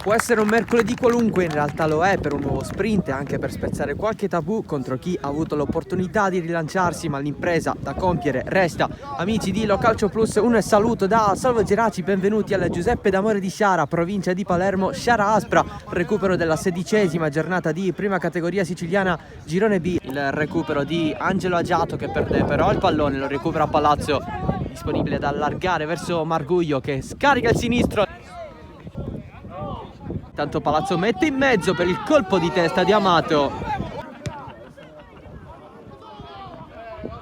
Può essere un mercoledì qualunque, in realtà lo è per un nuovo sprint e anche per spezzare qualche tabù contro chi ha avuto l'opportunità di rilanciarsi, ma l'impresa da compiere resta. Amici di Lo Calcio Plus, un saluto da Salvo Geraci, benvenuti al Giuseppe d'Amore di Sciara, provincia di Palermo, Sciara Aspra, recupero della 16ª giornata di prima categoria siciliana, girone B, il recupero di Angelo Agiato che perde però il pallone, lo recupera Palazzo, disponibile ad allargare verso Marguglio che scarica il sinistro. Tanto Palazzo mette in mezzo per il colpo di testa di Amato.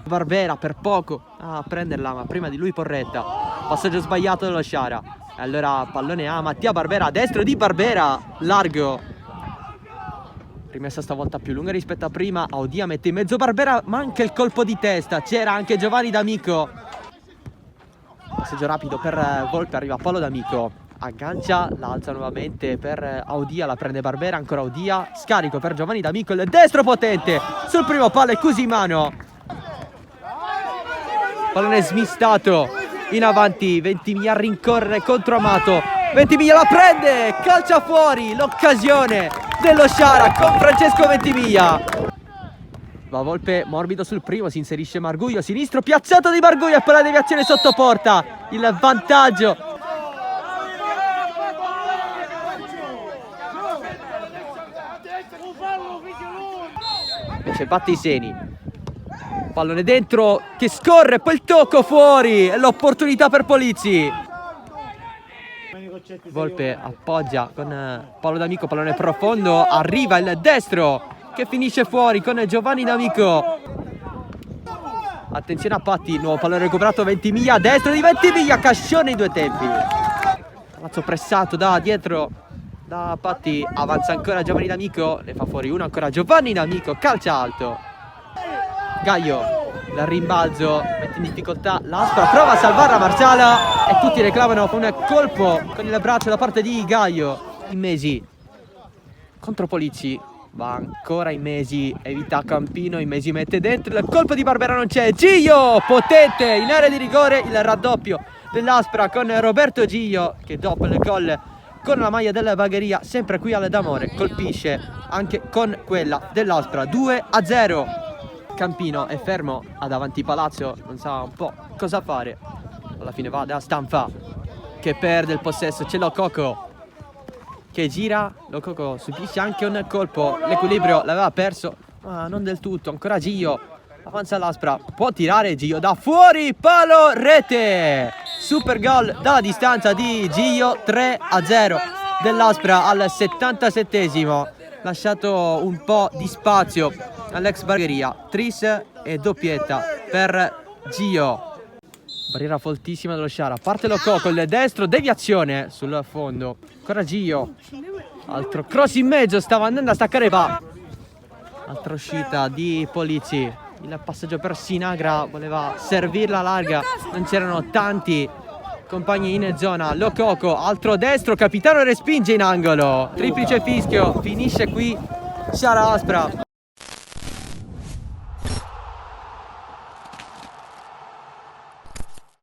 Barbera per poco a prenderla, ma prima di lui Porretta. Passaggio sbagliato dello Sciara. E allora pallone a Mattia Barbera, destro di Barbera, largo. Rimessa stavolta più lunga rispetto a prima. Audia mette in mezzo Barbera, ma anche il colpo di testa. C'era anche Giovanni D'Amico. Passaggio rapido per Volpe, arriva Paolo D'Amico. Aggancia, la alza nuovamente per Audia, la prende Barbera, ancora Audia, scarico per Giovanni D'Amico, il destro potente sul primo palo e Cusimano. Pallone smistato in avanti, Ventimiglia rincorre contro Amato, Ventimiglia la prende, calcia fuori l'occasione dello Sciara con Francesco Ventimiglia. Va Volpe morbido sul primo, si inserisce Marguglio, sinistro piazzato di Marguglio e poi la deviazione sotto porta, il vantaggio. Invece batte i seni, pallone dentro che scorre, poi il tocco fuori e l'opportunità per Polizzi. Volpe appoggia con Paolo D'Amico, pallone profondo, arriva il destro che finisce fuori con Giovanni D'Amico. Attenzione a Patti, nuovo pallone recuperato, Ventimiglia, destro di Ventimiglia, Cascione in due tempi. Palazzo pressato da dietro da Patti, avanza ancora Giovanni D'Amico, ne fa fuori uno ancora Giovanni D'Amico, calcia alto. Gaio, il rimbalzo, mette in difficoltà l'Aspra, prova a salvarla Marsala e tutti reclamano un colpo con il braccio da parte di Gaio. Immesi contro Polizzi, va ancora Immesi, evita Campino, Immesi mette dentro, il colpo di Barbera non c'è, Gio potente in area di rigore, il raddoppio dell'Aspra con Roberto Gio che dopo il gol con la maglia della Bagheria, sempre qui al D'Amore, colpisce anche con quella dell'Aspra. 2-0. Campino è fermo ad avanti Palazzo, non sa un po' cosa fare. Alla fine va da Stanfa che perde il possesso, c'è Lococo che gira, Lococo subisce anche un colpo, l'equilibrio l'aveva perso, ma non del tutto, ancora Gio, avanza l'Aspra, può tirare Gio da fuori, palo, rete! Super gol dalla distanza di Gio, 3-0 dell'Aspra al 77esimo, lasciato un po' di spazio all'ex Bagheria, tris e doppietta per Gio. Barriera fortissima dello Sciara, parte Lococo, il destro, deviazione sul fondo, ancora Gio, altro cross in mezzo, stava andando a staccare, va, altra uscita di Polizzi. Il passaggio per Sinagra, voleva servirla larga, non c'erano tanti compagni in zona. Lococo, altro destro, capitano respinge in angolo. Triplice fischio, finisce qui Sciara Aspra